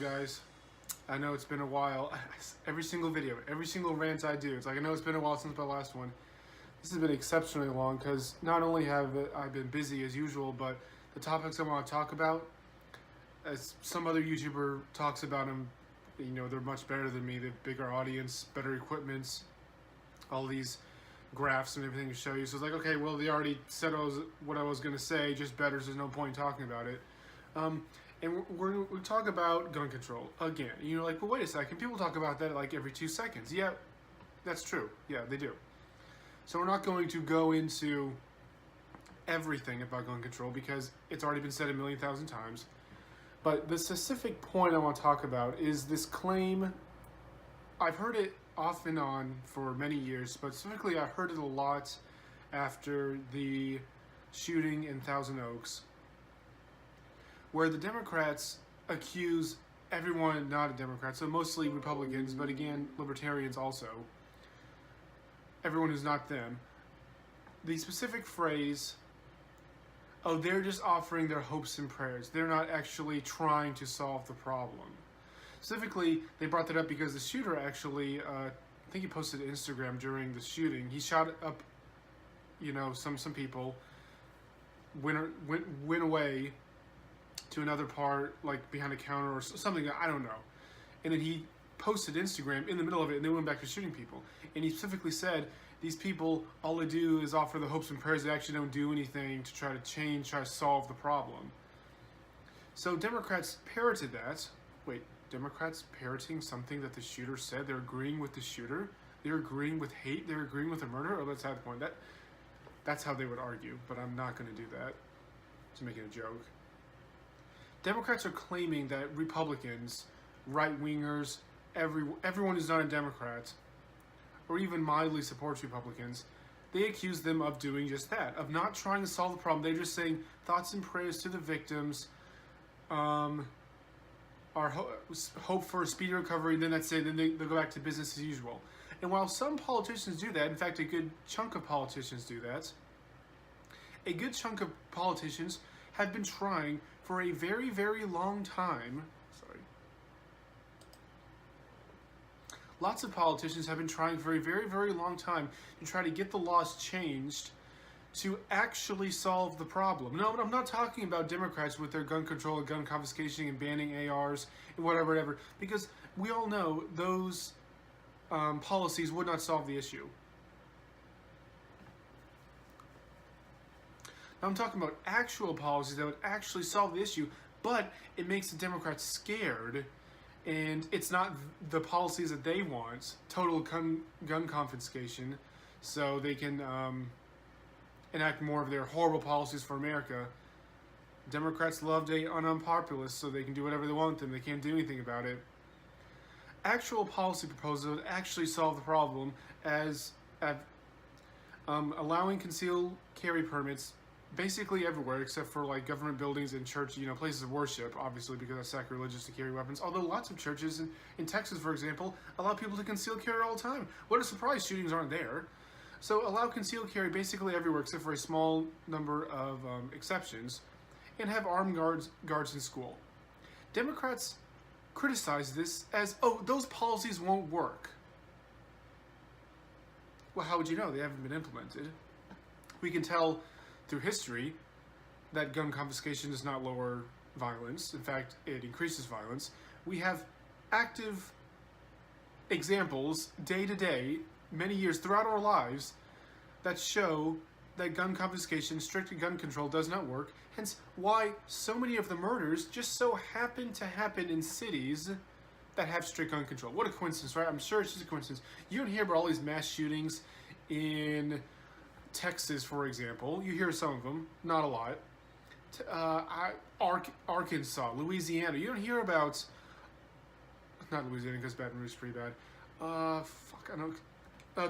guys? I know it's been a while. Every single video, every single rant I do, it's like I know it's been a while since my last one. This has been exceptionally long because not only have I been busy as usual, but the topics I want to talk about, as some other YouTuber talks about them, they're much better than me. They have bigger audience, better equipments, all these graphs and everything to show you. So it's like, okay, well, they already said what I was going to say, just better, so there's no point in talking about it. And we talk about gun control again. You're like, well, wait a second. People talk about that like every 2 seconds. Yeah, that's true. Yeah, they do. So we're not going to go into everything about gun control because it's already been said a million thousand times. But the specific point I want to talk about is this claim. I've heard it off and on for many years, but specifically I heard it a lot after the shooting in Thousand Oaks, where the Democrats accuse everyone not a Democrat, so mostly Republicans, but again, libertarians also, everyone who's not them, the specific phrase, oh, they're just offering their hopes and prayers. They're not actually trying to solve the problem. Specifically, they brought that up because the shooter actually, I think he posted to Instagram during the shooting, he shot up, some people, went away to another part, like behind a counter or something, I don't know. And then he posted Instagram in the middle of it, and they went back to shooting people. And he specifically said, these people, all they do is offer the hopes and prayers. They actually don't do anything to try to solve the problem. So Democrats parroted that. Wait, Democrats parroting something that the shooter said? They're agreeing with the shooter? They're agreeing with hate? They're agreeing with a murder? Oh, that's how the point. That's how they would argue, but I'm not going to do that. Just making a joke. Democrats are claiming that Republicans, right-wingers, everyone who's not a Democrat, or even mildly supports Republicans, they accuse them of doing just that, of not trying to solve the problem. They're just saying thoughts and prayers to the victims, hope for a speedy recovery, then that's it, then they'll go back to business as usual. And while some politicians do that, in fact, a good chunk of politicians do that, a good chunk of politicians have been trying for a very, very long time. Lots of politicians have been trying for a very, very long time to try to get the laws changed to actually solve the problem. No, I'm not talking about Democrats with their gun control and gun confiscation and banning ARs and whatever, because we all know those policies would not solve the issue. Now I'm talking about actual policies that would actually solve the issue, but it makes the Democrats scared, and it's not the policies that they want, total gun confiscation, so they can enact more of their horrible policies for America. Democrats love to unpopulist, so they can do whatever they want with them. They can't do anything about it. Actual policy proposals that actually solve the problem, as allowing concealed carry permits basically everywhere except for like government buildings and church, places of worship, obviously, because that's sacrilegious to carry weapons. Although lots of churches in Texas, for example, allow people to conceal carry all the time. What a surprise, shootings aren't there. So allow concealed carry basically everywhere except for a small number of exceptions, and have armed guards in school. Democrats criticize this as, oh, those policies won't work. Well, how would you know? They haven't been implemented. We can tell through history that gun confiscation does not lower violence. In fact, it increases violence. We have active examples day to day, many years throughout our lives, that show that gun confiscation, strict gun control does not work. Hence why so many of the murders just so happen to happen in cities that have strict gun control. What a coincidence, right? I'm sure it's just a coincidence. You don't hear about all these mass shootings in Texas, for example. You hear some of them, not a lot. Arkansas, Louisiana. You don't hear about, not Louisiana because Baton Rouge is pretty bad.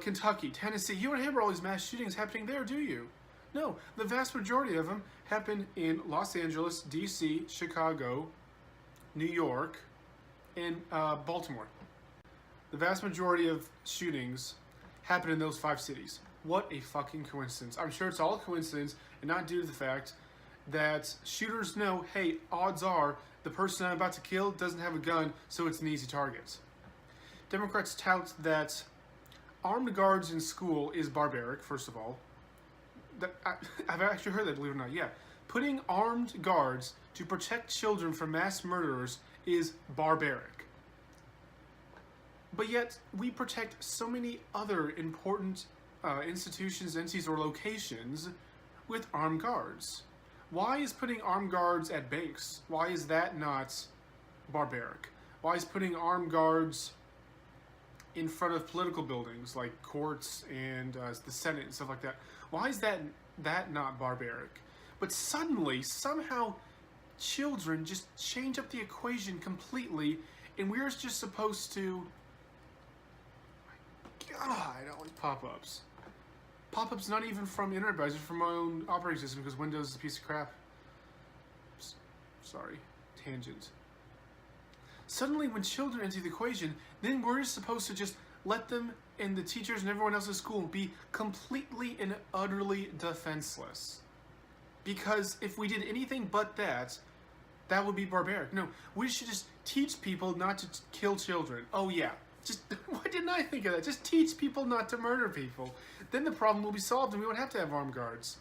Kentucky, Tennessee. You don't hear about all these mass shootings happening there, do you? No, the vast majority of them happen in Los Angeles, D.C., Chicago, New York, and Baltimore. The vast majority of shootings happen in those 5 cities. What a fucking coincidence. I'm sure it's all a coincidence and not due to the fact that shooters know, hey, odds are the person I'm about to kill doesn't have a gun, so it's an easy target. Democrats tout that armed guards in school is barbaric, first of all. I've actually heard that, believe it or not, yeah. Putting armed guards to protect children from mass murderers is barbaric. But yet, we protect so many other important institutions, entities, or locations with armed guards. Why is putting armed guards at banks? Why is that not barbaric? Why is putting armed guards in front of political buildings like courts and the Senate and stuff like that? Why is that not barbaric? But suddenly, somehow, children just change up the equation completely, and we're just supposed to... God, all these pop-ups. Pop-ups not even from internet browsers, from my own operating system, because Windows is a piece of crap. Sorry, tangent. Suddenly, when children enter the equation, then we're supposed to just let them and the teachers and everyone else at school be completely and utterly defenseless. Because if we did anything but that, that would be barbaric. No, we should just teach people not to kill children. Oh yeah, just why didn't I think of that? Just teach people not to murder people. Then the problem will be solved, and we won't have to have armed guards.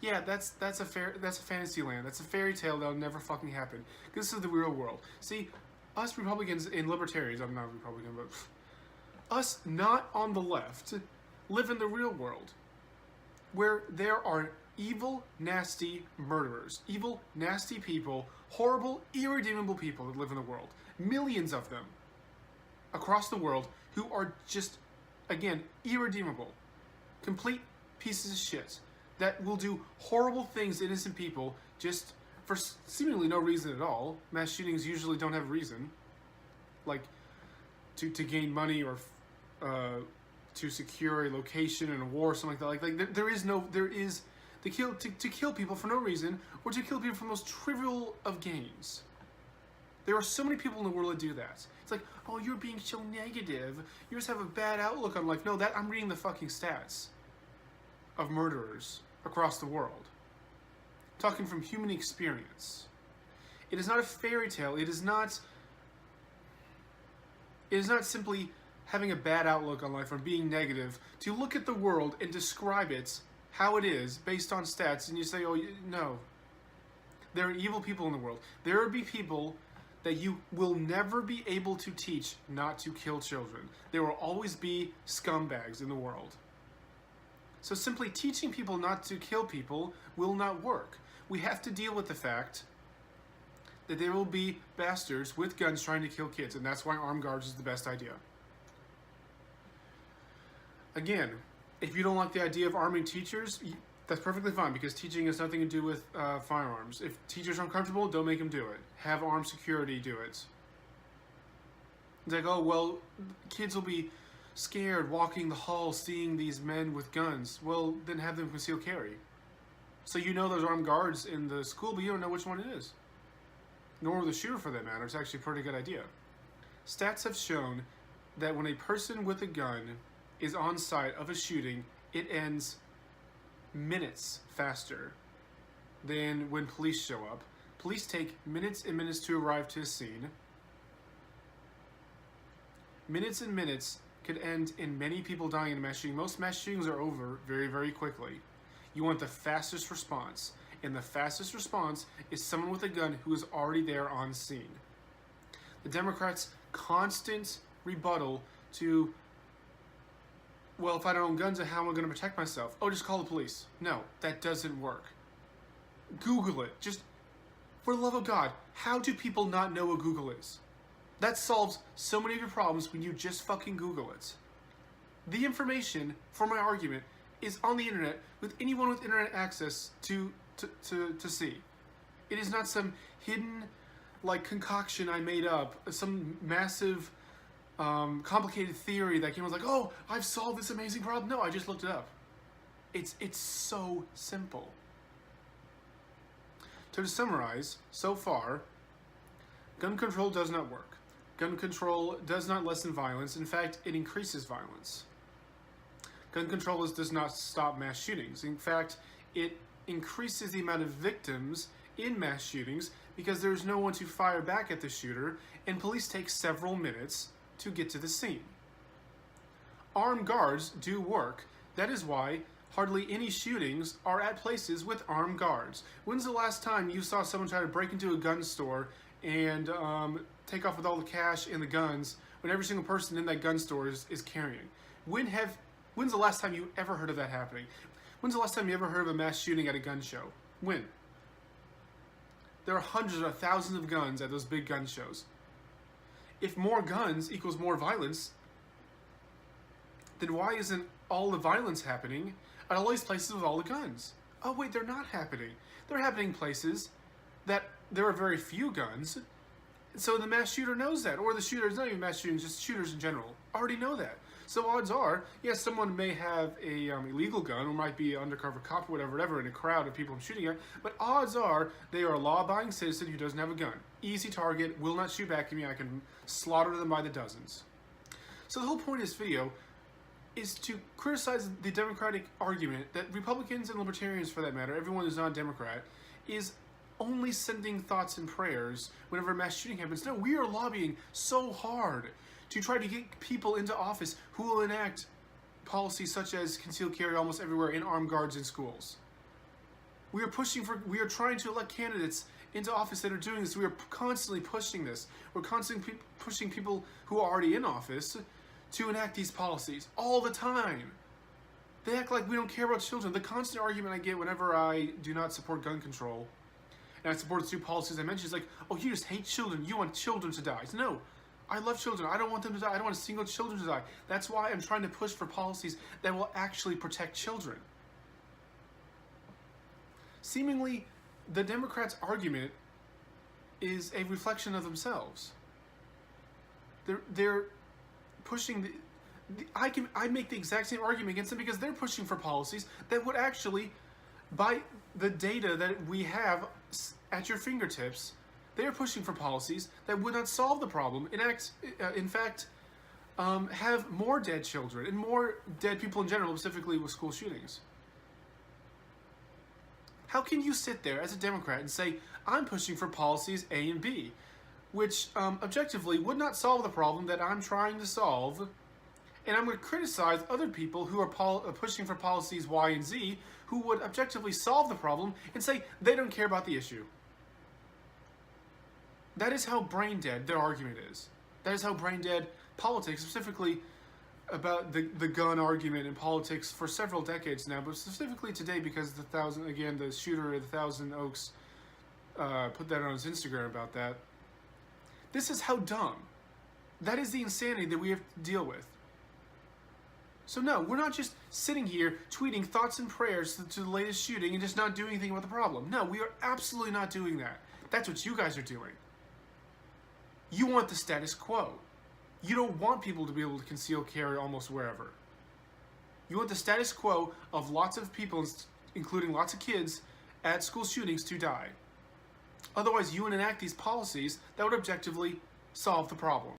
Yeah, that's a fantasy land. That's a fairy tale that'll never fucking happen. This is the real world. See, us Republicans and libertarians, I'm not a Republican, but us not on the left live in the real world, where there are evil, nasty murderers, evil, nasty people, horrible, irredeemable people that live in the world. Millions of them across the world who are just, again, irredeemable. Complete pieces of shit that will do horrible things to innocent people just for seemingly no reason at all. Mass shootings usually don't have a reason, like to gain money or to secure a location in a war or something like that. There is to kill people for no reason, or to kill people for the most trivial of gains. There are so many people in the world that do that. It's like, oh, you're being so negative. You just have a bad outlook on life. No, I'm reading the fucking stats of murderers across the world. Talking from human experience. It is not a fairy tale. It is not simply having a bad outlook on life or being negative. To look at the world and describe it how it is based on stats, and you say, oh, no. There are evil people in the world. There will be people that you will never be able to teach not to kill children. There will always be scumbags in the world. So simply teaching people not to kill people will not work. We have to deal with the fact that there will be bastards with guns trying to kill kids, and that's why armed guards is the best idea. Again, if you don't like the idea of arming teachers, that's perfectly fine, because teaching has nothing to do with firearms. If teachers are uncomfortable, don't make them do it. Have armed security do it. It's like, oh, well, kids will be scared walking the hall seeing these men with guns. Well, then have them conceal carry. So you know there's armed guards in the school, but you don't know which one it is. Nor the shooter, for that matter. It's actually a pretty good idea. Stats have shown that when a person with a gun is on site of a shooting, it ends minutes faster than when police show up. Police take minutes and minutes to arrive to a scene. Minutes and minutes could end in many people dying in a mass shooting. Most mass shootings are over very, very quickly. You want the fastest response, and the fastest response is someone with a gun who is already there on scene. The Democrats' constant rebuttal to, well, if I don't own guns, how am I going to protect myself? Oh, just call the police. No, that doesn't work. Google it. Just, for the love of God, how do people not know what Google is? That solves so many of your problems when you just fucking Google it. The information for my argument is on the internet with anyone with internet access to see. It is not some hidden, like, concoction I made up, some massive, complicated theory that came was like, oh, I've solved this amazing problem. No, I just looked it up. It's so simple. To summarize, so far, gun control does not work. Gun control does not lessen violence. In fact, it increases violence. Gun control does not stop mass shootings. In fact, it increases the amount of victims in mass shootings because there's no one to fire back at the shooter, and police take several minutes to get to the scene. Armed guards do work. That is why hardly any shootings are at places with armed guards. When's the last time you saw someone try to break into a gun store and take off with all the cash and the guns when every single person in that gun store is carrying? When's the last time you ever heard of that happening? When's the last time you ever heard of a mass shooting at a gun show? When? There are hundreds or thousands of guns at those big gun shows. If more guns equals more violence, then why isn't all the violence happening at all these places with all the guns? Oh wait, they're not happening. They're happening places that there are very few guns, so the mass shooter knows that, or the shooters, not even mass shootings, just shooters in general, already know that. So odds are, yes, someone may have a illegal gun, or might be an undercover cop, or whatever, in a crowd of people I'm shooting at, but odds are they are a law-abiding citizen who doesn't have a gun. Easy target, will not shoot back at me, I can slaughter them by the dozens. So the whole point of this video is to criticize the Democratic argument that Republicans and Libertarians, for that matter, everyone who's not a Democrat, is only sending thoughts and prayers whenever a mass shooting happens. No, we are lobbying so hard to try to get people into office who will enact policies such as concealed carry almost everywhere and armed guards in schools. We are trying to elect candidates into office that are doing this. We are constantly pushing this. We're constantly pushing people who are already in office to enact these policies all the time. They act like we don't care about children. The constant argument I get whenever I do not support gun control, and I support the two policies I mentioned, is like, oh, you just hate children. You want children to die. So, no, I love children. I don't want them to die. I don't want a single children to die. That's why I'm trying to push for policies that will actually protect children. Seemingly, the Democrats' argument is a reflection of themselves. They're pushing I make the exact same argument against them because they're pushing for policies that would actually, by the data that we have at your fingertips, they're pushing for policies that would not solve the problem. In fact, have more dead children and more dead people in general, specifically with school shootings. How can you sit there as a Democrat and say, I'm pushing for policies A and B, which objectively would not solve the problem that I'm trying to solve, and I'm going to criticize other people who are pushing for policies Y and Z who would objectively solve the problem and say they don't care about the issue? That is how brain dead their argument is. That is how brain dead politics, specifically about the gun argument in politics for several decades now, but specifically today because the shooter at the Thousand Oaks put that on his Instagram about that. This is how dumb. That is the insanity that we have to deal with. So no, we're not just sitting here tweeting thoughts and prayers to the latest shooting and just not doing anything about the problem. No, we are absolutely not doing that. That's what you guys are doing. You want the status quo. You don't want people to be able to conceal carry almost wherever. You want the status quo of lots of people, including lots of kids, at school shootings to die. Otherwise, you would enact these policies that would objectively solve the problem.